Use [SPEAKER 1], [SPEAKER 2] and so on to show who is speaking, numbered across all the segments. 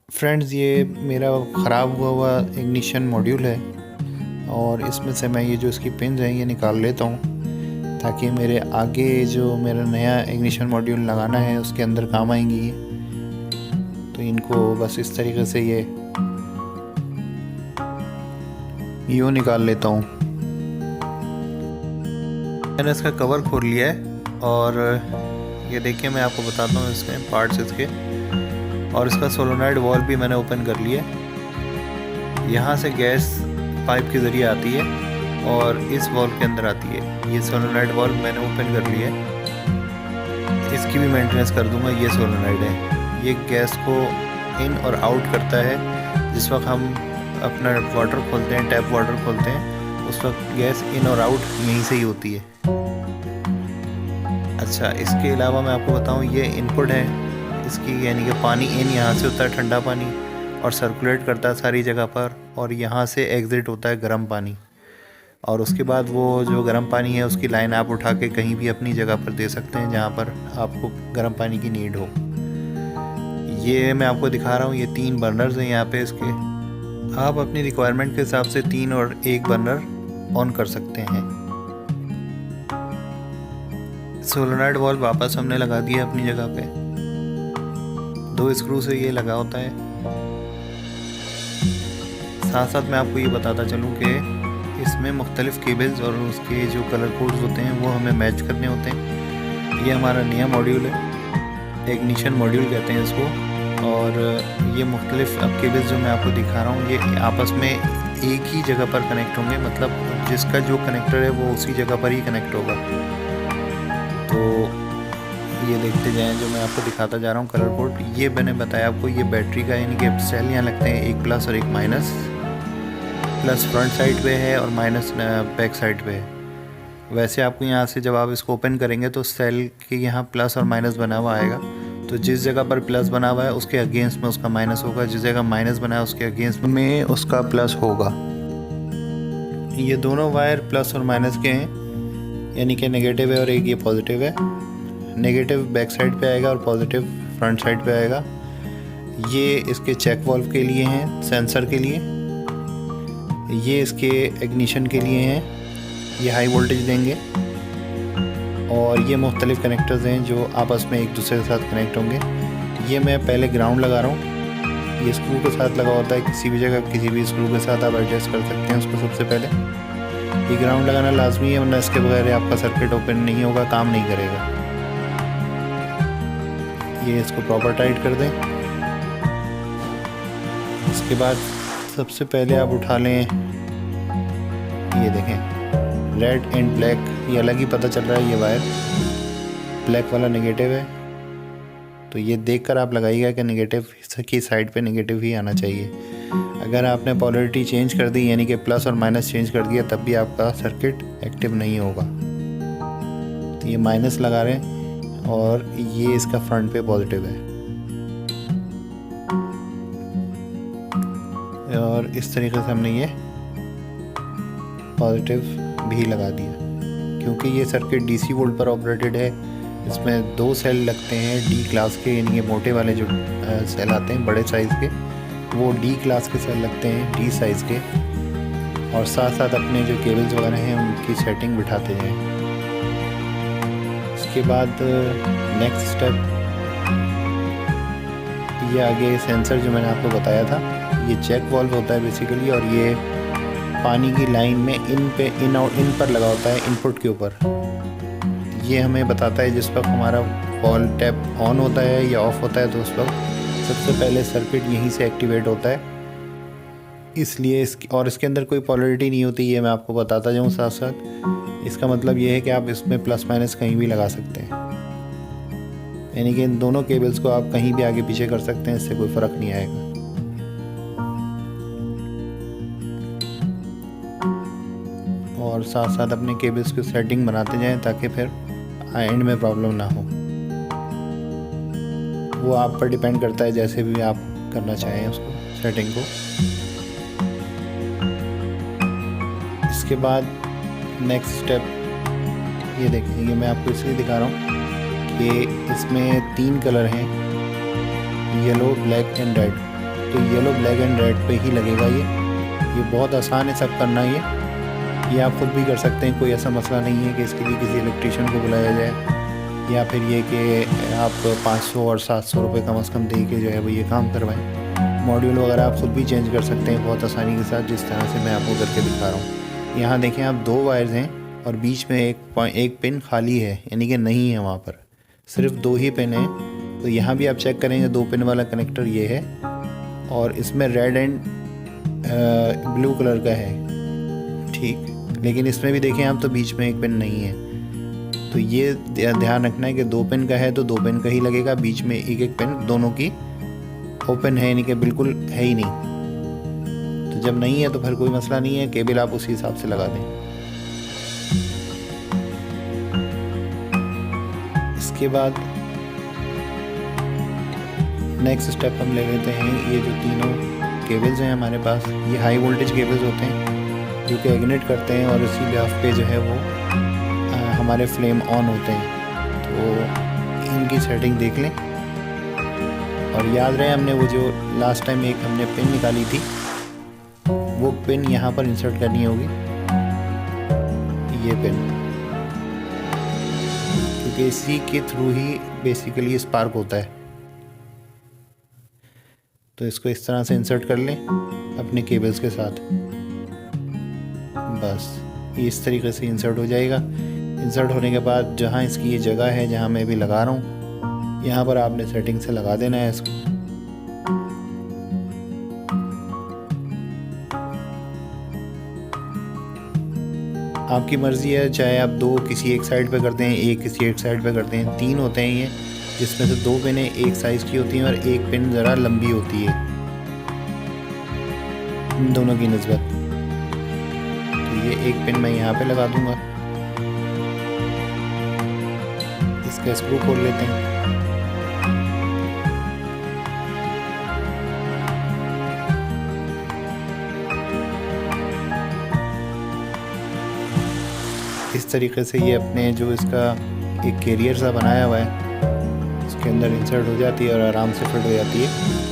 [SPEAKER 1] Friends, ये मेरा ख़राब हुआ इग्निशन मॉड्यूल है और इसमें से मैं ये जो इसकी पिन है ये निकाल लेता हूँ ताकि मेरे आगे जो मेरा नया इग्निशन मॉड्यूल लगाना है उसके अंदर काम आएंगी ये। तो इनको बस इस तरीके से ये यूँ निकाल लेता हूँ। मैंने इसका कवर खोल लिया है और ये देखिए मैं आपको बताता हूँ इसके पार्ट्स इसके। और इसका सोलोनॉइड वॉल्व भी मैंने ओपन कर लिया है। यहाँ से गैस पाइप के ज़रिए आती है और इस वॉल्व के अंदर आती है। ये सोलोनॉइड वॉल्व मैंने ओपन कर लिया है। इसकी भी मेंटेनेंस कर दूंगा। ये सोलोनॉइड है, ये गैस को इन और आउट करता है। जिस वक्त हम अपना वाटर खोलते हैं, टैप वाटर खोलते हैं, उस वक्त गैस इन और आउट यहीं से ही होती है। अच्छा, इसके अलावा मैं आपको बताऊं, ये इनपुट है इसकी, यानी कि पानी इन यहाँ से होता है ठंडा पानी और सर्कुलेट करता है सारी जगह पर, और यहाँ से एग्ज़िट होता है गर्म पानी। और उसके बाद वो जो गर्म पानी है उसकी लाइन आप उठा के कहीं भी अपनी जगह पर दे सकते हैं जहाँ पर आपको गर्म पानी की नीड हो। ये मैं आपको दिखा रहा हूँ, ये 3 बर्नर्स हैं यहाँ पे इसके। आप अपनी रिक्वायरमेंट के हिसाब से 3 और 1 बर्नर ऑन कर सकते हैं। सोलेनॉइड वॉल्व वापस हमने लगा दिया अपनी जगह पे। 2 स्क्रू से ये लगा होता है। साथ साथ मैं आपको ये बताता चलूँ कि इसमें मुख्तलिफ़ केबल्स और उसके जो कलर कोड्स होते हैं वो हमें मैच करने होते हैं। ये हमारा नया मॉड्यूल है, इग्निशन मॉड्यूल कहते हैं इसको। और ये मुख्तलिफ़ अब केबल्स जो मैं आपको दिखा रहा हूँ ये आपस में एक ही जगह पर कनेक्ट होंगे, मतलब जिसका जो कनेक्टर है वो उसी जगह पर ही कनेक्ट होगा। तो ये देखते जाएं जो मैं आपको दिखाता जा रहा हूँ कलर कोड। ये मैंने बताया आपको, ये बैटरी का यानी कि सेल यहाँ लगते हैं, एक प्लस और एक माइनस। प्लस फ्रंट साइड पे है और माइनस बैक साइड पे है। वैसे आपको यहाँ से जब आप इसको ओपन करेंगे तो सेल के यहाँ प्लस और माइनस बना हुआ आएगा। तो जिस जगह पर प्लस बना हुआ है उसके अगेंस्ट में उसका माइनस होगा, जिस जगह माइनस बना है उसके अगेंस्ट में उसका प्लस होगा। ये दोनों वायर प्लस और माइनस के हैं, यानी कि नेगेटिव है और एक ये पॉजिटिव है। नेगेटिव बैक साइड पे आएगा और पॉजिटिव फ्रंट साइड पे आएगा। ये इसके चेक वाल्व के लिए हैं, सेंसर के लिए। ये इसके इग्निशन के लिए हैं, ये हाई वोल्टेज देंगे। और ये मुख्तलिफ़ कनेक्टर्स हैं जो आपस में एक दूसरे के साथ कनेक्ट होंगे। ये मैं पहले ग्राउंड लगा रहा हूँ। ये स्क्रू के साथ लगा होता है, किसी भी जगह किसी भी स्क्रू के साथ आप एडजस्ट कर सकते हैं उसको। सबसे पहले ये ग्राउंड लगाना लाजमी है, वरना इसके बगैर आपका सर्किट ओपन नहीं होगा, काम नहीं करेगा। ये इसको प्रॉपर टाइट कर दें। इसके बाद सबसे पहले आप उठा लें, ये देखें रेड एंड ब्लैक, ये अलग ही पता चल रहा है। ये वायर ब्लैक वाला नेगेटिव है, तो ये देखकर आप लगाइएगा कि नेगेटिव की साइड पे नेगेटिव ही आना चाहिए। अगर आपने पोलैरिटी चेंज कर दी, यानी कि प्लस और माइनस चेंज कर दिया, तब भी आपका सर्किट एक्टिव नहीं होगा। तो ये माइनस लगा रहे हैं और ये इसका फ्रंट पे पॉजिटिव है। और इस तरीके से हमने ये पॉजिटिव भी लगा दिया। क्योंकि ये सर्किट डीसी वोल्ट पर ऑपरेटेड है, इसमें 2 सेल लगते हैं डी क्लास के, यानी कि मोटे वाले जो सेल आते हैं बड़े साइज़ के, वो डी क्लास के सेल लगते हैं, डी साइज़ के। और साथ साथ अपने जो केबल्स वगैरह हैं उनकी सेटिंग बिठाते हैं। इसके बाद नेक्स्ट स्टेप, ये आगे सेंसर जो मैंने आपको बताया था, ये चेक वाल्व होता है बेसिकली। और ये पानी की लाइन में इन और इन पर लगा होता है, इनपुट के ऊपर। ये हमें बताता है जिस वक्त हमारा वॉल टैप ऑन होता है या ऑफ होता है, तो उस वक्त सबसे पहले सर्किट यहीं से एक्टिवेट होता है। इसलिए इसके अंदर कोई पोलैरिटी नहीं होती, ये मैं आपको बताता जाऊँ साथ साथ। इसका मतलब ये है कि आप इसमें प्लस माइनस कहीं भी लगा सकते हैं, यानी कि इन दोनों केबल्स को आप कहीं भी आगे पीछे कर सकते हैं, इससे कोई फ़र्क नहीं आएगा। और साथ साथ अपने केबल्स की सेटिंग बनाते जाएं ताकि फिर एंड में प्रॉब्लम ना हो। वो आप पर डिपेंड करता है, जैसे भी आप करना चाहें उसको सेटिंग को। इसके बाद नेक्स्ट स्टेप, ये देखें, ये मैं आपको इसलिए दिखा रहा हूँ कि इसमें 3 कलर हैं, येलो, ब्लैक एंड रेड। तो येलो, ब्लैक एंड रेड पे ही लगेगा ये बहुत आसान है सब करना। ये आप खुद भी कर सकते हैं, कोई ऐसा मसला नहीं है कि इसके लिए किसी इलेक्ट्रीशियन को बुलाया जाए या फिर ये कि आप 500 और 700 रुपये कम से कम दे के जो है वो ये काम करवाएं। मॉड्यूल वगैरह आप खुद भी चेंज कर सकते हैं बहुत आसानी के साथ, जिस तरह से मैं आपको करके दिखा रहा हूँ। यहाँ देखें आप 2 वायर्स हैं और बीच में एक पिन खाली है, यानी कि नहीं है, वहाँ पर सिर्फ 2 ही पिन हैं। तो यहाँ भी आप चेक करेंगे 2 पिन वाला कनेक्टर ये है और इसमें रेड एंड ब्लू कलर का है, ठीक। लेकिन इसमें भी देखें आप तो बीच में एक पिन नहीं है। तो ये ध्यान रखना है कि 2 पिन का है तो 2 पिन का ही लगेगा, बीच में एक पिन दोनों की ओपन है, यानी कि बिल्कुल है ही नहीं। तो जब नहीं है तो फिर कोई मसला नहीं है, केबल आप उसी हिसाब से लगा दें। इसके बाद नेक्स्ट स्टेप हम ले लेते हैं। ये जो तीनों केबल्स हैं हमारे पास, ये हाई वोल्टेज केबल्स होते हैं जो कि इग्निट करते हैं और इसी बिहाफ पे जो है वो हमारे फ्लेम ऑन होते हैं। तो इनकी सेटिंग देख लें और याद रहे हमने वो जो लास्ट टाइम एक हमने पिन निकाली थी वो पिन यहाँ पर इंसर्ट करनी होगी, ये पिन, क्योंकि इसी के थ्रू ही बेसिकली स्पार्क होता है। तो इसको इस तरह से इंसर्ट कर लें अपने केबल्स के साथ, बस ये इस तरीके से इंसर्ट हो जाएगा। इंसर्ट होने के बाद जहाँ इसकी ये जगह है जहाँ मैं भी लगा रहा हूँ, यहाँ पर आपने सेटिंग से लगा देना है इसको। आपकी मर्ज़ी है, चाहे आप 2 किसी एक साइड पे करते हैं, एक किसी एक साइड पे करते हैं। 3 होते हैं ये, जिसमें से 2 पिनें एक साइज़ की होती हैं और एक पिन ज़रा लंबी होती है इन दोनों की निस्बत। तो ये एक पिन मैं यहाँ पे लगा दूंगा। इसका स्क्रू खोल लेते हैं। इस तरीके से ये अपने जो इसका एक कैरियर सा बनाया हुआ है उसके अंदर इंसर्ट हो जाती है और आराम से फिट हो जाती है।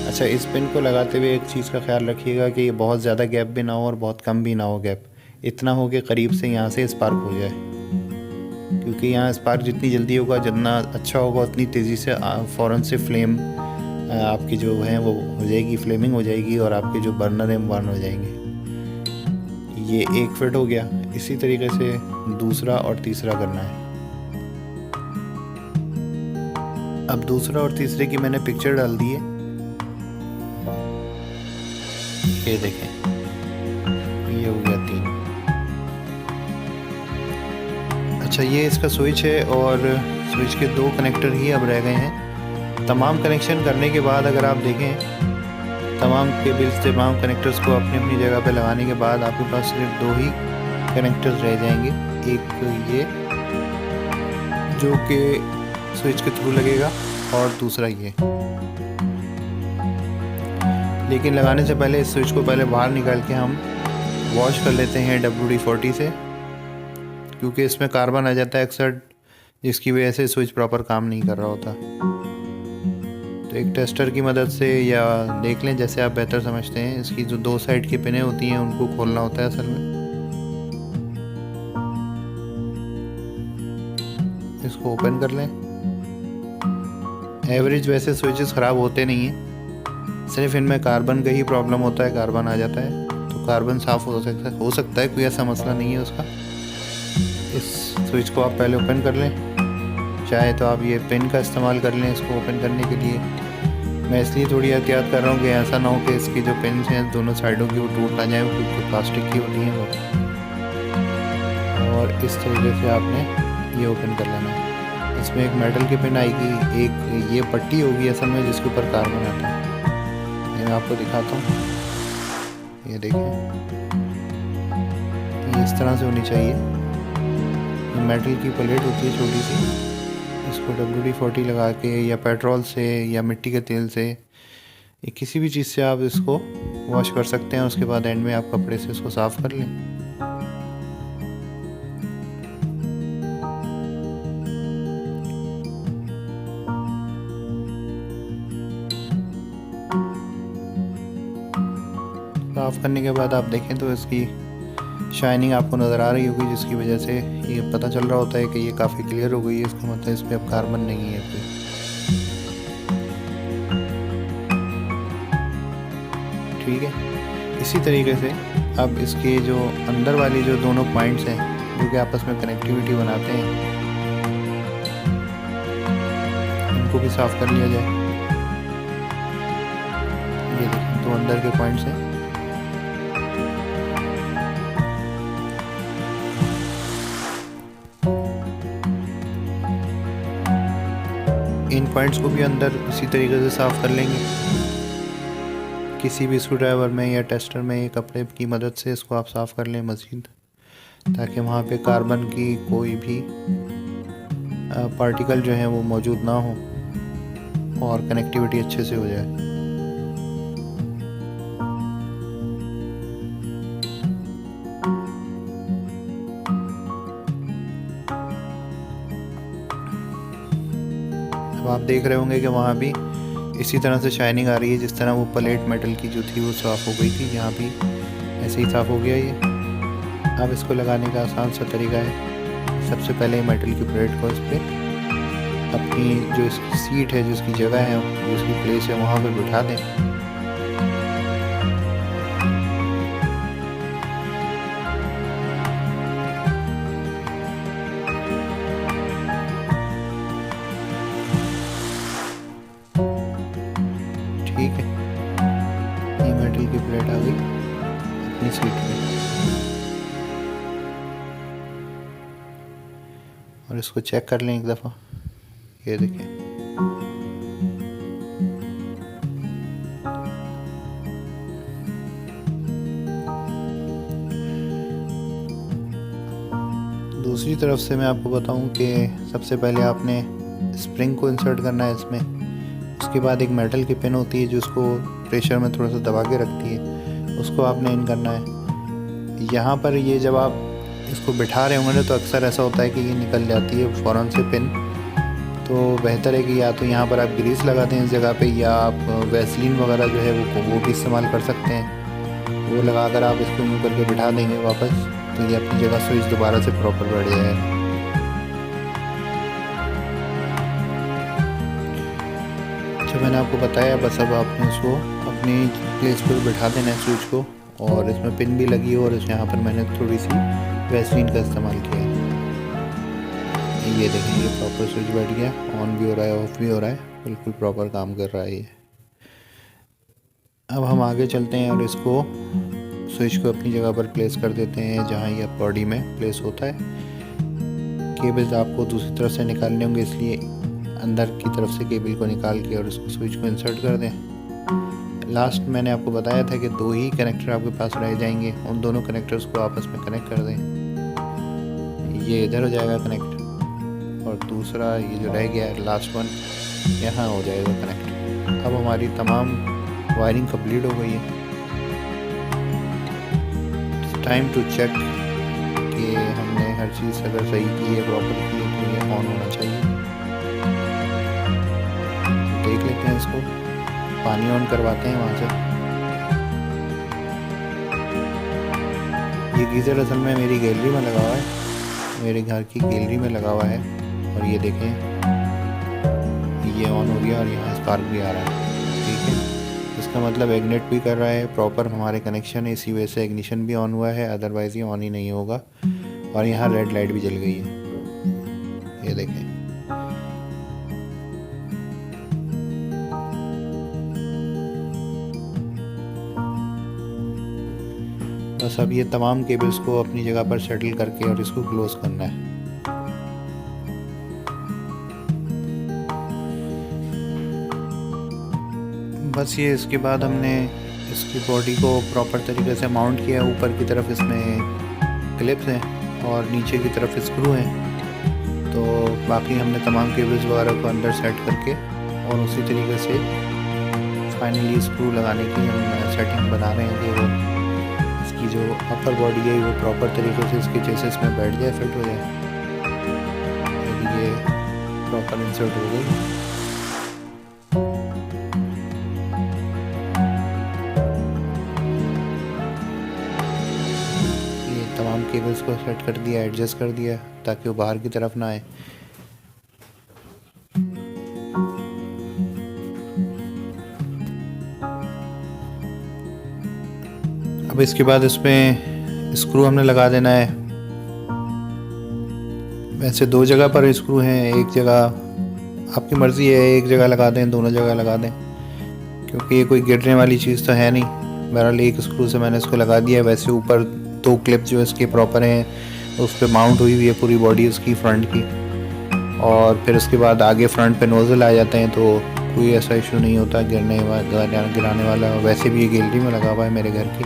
[SPEAKER 1] अच्छा, इस पिन को लगाते हुए एक चीज़ का ख्याल रखिएगा कि ये बहुत ज़्यादा गैप भी ना हो और बहुत कम भी ना हो गैप, इतना हो कि करीब से यहाँ से स्पार्क हो जाए, क्योंकि यहाँ स्पार्क जितनी जल्दी होगा जितना अच्छा होगा उतनी तेज़ी से फ़ौरन से फ्लेम आपकी जो है वो हो जाएगी, फ्लेमिंग हो जाएगी और आपके जो बर्नर हैं बर्न हो जाएंगे। ये एक फिट हो गया। इसी तरीके से दूसरा और तीसरा करना है। अब दूसरा और तीसरे की मैंने पिक्चर डाल दी है, ये देखें, ये हो गया 3। अच्छा, ये इसका स्विच है और स्विच के 2 कनेक्टर ही अब रह गए हैं। तमाम कनेक्शन करने के बाद अगर आप देखें तमाम केबल्स, तमाम कनेक्टर्स को अपनी अपनी जगह पे लगाने के बाद आपके पास सिर्फ 2 ही कनेक्टर्स रह जाएंगे। एक ये जो कि स्विच के थ्रू लगेगा और दूसरा ये। लेकिन लगाने से पहले इस स्विच को पहले बाहर निकाल के हम वॉश कर लेते हैं WD-40 से, क्योंकि इसमें कार्बन आ जाता है अक्सर, जिसकी वजह से स्विच प्रॉपर काम नहीं कर रहा होता। तो एक टेस्टर की मदद से या देख लें जैसे आप बेहतर समझते हैं, इसकी जो 2 साइड की पिनें होती हैं उनको खोलना होता है असल में। इसको ओपन कर लें। एवरेज वैसे स्विचेस ख़राब होते नहीं हैं, सिर्फ इनमें कार्बन का ही प्रॉब्लम होता है, कार्बन आ जाता है। तो कार्बन साफ़ हो सकता है, कोई ऐसा मसला नहीं है उसका। इस स्विच को आप पहले ओपन कर लें, चाहे तो आप ये पिन का इस्तेमाल कर लें इसको ओपन करने के लिए। मैं इसलिए थोड़ी एहतियात कर रहा हूँ कि ऐसा ना हो कि इसकी जो पिन हैं दोनों साइडों की वो टूट ना जाए, क्योंकि प्लास्टिक की होती हैं वो। और इस तरीके से आपने ये ओपन कर लेना है। इसमें एक मेटल की पिन आएगी, एक ये पट्टी होगी असल में जिसके ऊपर कार्बन आता है। ये मैं आपको दिखाता हूँ, ये देखें, ये इस तरह से होनी चाहिए। ये मेटल की प्लेट होती है छोटी सी, इसको WD-40 लगा के या पेट्रोल से या मिट्टी के तेल से या किसी भी चीज़ से आप इसको वॉश कर सकते हैं। उसके बाद एंड में आप कपड़े से इसको साफ़ कर लें। साफ़ करने के बाद आप देखें तो इसकी शाइनिंग आपको नज़र आ रही होगी, जिसकी वजह से ये पता चल रहा होता है कि ये काफ़ी क्लियर हो गई है। इसका मतलब इस पर अब कार्बन नहीं है कोई। ठीक है, इसी तरीके से अब इसके जो अंदर वाली जो दोनों पॉइंट्स हैं जो कि आपस में कनेक्टिविटी बनाते हैं, उनको भी साफ़ कर लिया जाए। ये देखिए दो अंदर के पॉइंट्स हैं। इन पॉइंट्स को भी अंदर इसी तरीके से साफ़ कर लेंगे। किसी भी स्क्रू ड्राइवर में या टेस्टर में या कपड़े की मदद से इसको आप साफ़ कर लें मज़ीद, ताकि वहाँ पे कार्बन की कोई भी पार्टिकल जो है वो मौजूद ना हो और कनेक्टिविटी अच्छे से हो जाए। अब आप देख रहे होंगे कि वहाँ भी इसी तरह से शाइनिंग आ रही है, जिस तरह वो प्लेट मेटल की जो थी वो साफ़ हो गई थी, यहाँ भी ऐसे ही साफ़ हो गया ये। अब इसको लगाने का आसान सा तरीका है, सबसे पहले मेटल की प्लेट को इस पर अपनी जो इसकी सीट है, जो इसकी जगह है, जो इसकी प्लेस है, वहाँ पर बिठा दें। ठीक है, ये मेटल की प्लेट आ गई अपनी सीट पे, और इसको चेक कर लें एक दफ़ा। ये देखें, दूसरी तरफ से मैं आपको बताऊं कि सबसे पहले आपने स्प्रिंग को इंसर्ट करना है इसमें। उसके बाद एक मेटल की पिन होती है जो उसको प्रेशर में थोड़ा सा दबा के रखती है, उसको आपने इन करना है। यहाँ पर ये जब आप इसको बिठा रहे होंगे तो अक्सर ऐसा होता है कि ये निकल जाती है फ़ौरन से पिन। तो बेहतर है कि या तो यहाँ पर आप ग्रीस लगा दें इस जगह पे, या आप वैसलीन वगैरह जो है वो भी इस्तेमाल कर सकते हैं। वो लगाकर आप इसको यूँ करके बिठा देंगे वापस, तो ये अपनी जगह स्विच दोबारा से प्रॉपर बैठ जाएगा। जो मैंने आपको बताया, बस अब आपने इसको अपनी प्लेस पर बिठा देना है स्विच को, और इसमें पिन भी लगी है, और यहाँ पर मैंने थोड़ी सी वैसलीन का इस्तेमाल किया है। ये देखें, ये प्रॉपर स्विच बैठ गया, ऑन भी हो रहा है, ऑफ भी हो रहा है, बिल्कुल प्रॉपर काम कर रहा है ये। अब हम आगे चलते हैं और इसको स्विच को अपनी जगह पर प्लेस कर देते हैं जहाँ ये बॉडी में प्लेस होता है। केबल्स आपको दूसरी तरफ से निकालने होंगे, इसलिए अंदर की तरफ से केबल को निकाल के और इसको स्विच को इंसर्ट कर दें। लास्ट मैंने आपको बताया था कि दो ही कनेक्टर आपके पास रह जाएंगे, उन दोनों कनेक्टर्स को आपस में कनेक्ट कर दें। ये इधर हो जाएगा कनेक्ट, और दूसरा ये जो रह गया है लास्ट वन, यहाँ हो जाएगा कनेक्ट। अब हमारी तमाम वायरिंग कंप्लीट हो गई है। टाइम टू चेक कि हमने हर चीज़ अगर सही की है, प्रॉपर की है, तो ये ऑन होना चाहिए। तो देख लेते हैं इसको, पानी ऑन करवाते हैं वहाँ से। ये गीज़र असल में मेरी गैलरी में लगा हुआ है, मेरे घर की गैलरी में लगा हुआ है, और ये देखें ये ऑन हो गया और यहाँ स्पार्क भी आ रहा है। ठीक है, इसका मतलब इग्निट भी कर रहा है, प्रॉपर हमारे कनेक्शन है, इसी वजह से इग्निशन भी ऑन हुआ है, अदरवाइज़ ये ऑन ही नहीं होगा। और यहाँ रेड लाइट भी जल गई है, ये देखें। बस अब ये तमाम केबल्स को अपनी जगह पर सेटल करके और इसको क्लोज करना है। बस ये इसके बाद हमने इसकी बॉडी को प्रॉपर तरीके से माउंट किया है। ऊपर की तरफ इसमें क्लिप्स हैं और नीचे की तरफ स्क्रू हैं। तो बाकी हमने तमाम केबल्स वगैरह को अंदर सेट करके और उसी तरीके से फाइनली स्क्रू लगाने की हम सेटिंग बना रहे हैं कि वो इसकी जो अपर बॉडी है वो प्रॉपर तरीके से इसके चेसिस में बैठ जाए, फिट हो जाए। ये प्रॉपर इंसर्ट हो गई। केबल्स को सेट कर दिया, एडजस्ट कर दिया ताकि वो बाहर की तरफ ना आए। अब इसके बाद इसमें स्क्रू हमने लगा देना है। वैसे 2 जगह पर स्क्रू हैं, एक जगह आपकी मर्ज़ी है, एक जगह लगा दें, दोनों जगह लगा दें, क्योंकि ये कोई गिरने वाली चीज़ तो है नहीं। बहरहाल एक स्क्रू से मैंने इसको लगा दिया है। वैसे ऊपर 2 क्लिप जो इसके प्रॉपर हैं उस पर माउंट हुई हुई है पूरी बॉडी उसकी फ्रंट की, और फिर उसके बाद आगे फ्रंट पे नोज़ल आ जाते हैं, तो कोई ऐसा इशू नहीं होता गिराने वाला। वैसे भी ये गैलरी में लगा हुआ है मेरे घर की।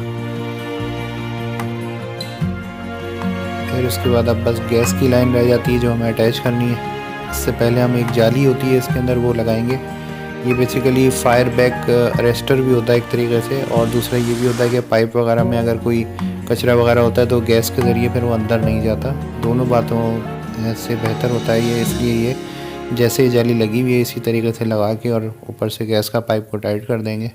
[SPEAKER 1] फिर उसके बाद अब बस गैस की लाइन रह जाती है जो हमें अटैच करनी है। इससे पहले हम एक जाली होती है इसके अंदर वो लगाएंगे। ये बेसिकली फायर बैक अरेस्टर भी होता है एक तरीके से, और दूसरा ये भी होता है कि पाइप वगैरह में अगर कोई कचरा वगैरह होता है तो गैस के ज़रिए फिर वो अंदर नहीं जाता। दोनों बातों से बेहतर होता है ये, इसलिए ये जैसे ही जाली लगी हुई है इसी तरीके से लगा के और ऊपर से गैस का पाइप को टाइट कर देंगे।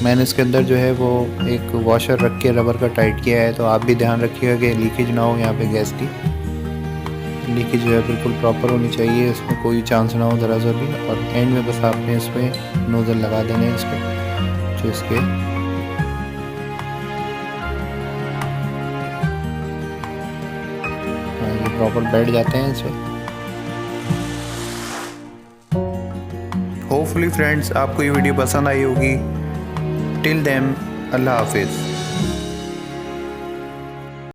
[SPEAKER 1] मैंने इसके अंदर जो है वो एक वॉशर रख के रबर का टाइट किया है, तो आप भी ध्यान रखिएगा कि लीकेज ना हो। यहाँ पे गैस की लीकेज जो है बिल्कुल प्रॉपर होनी चाहिए, इसमें कोई चांस ना हो ज़रा सा भी। और एंड में बस आपने इसमें नोज़ल लगा देने हैं इसके जो इसके हाँ ये प्रॉपर बैठ जाते हैं इसमें। होपफुली फ्रेंड्स आपको ये वीडियो पसंद आई होगी। टिल देन अल्लाह हाफिज़।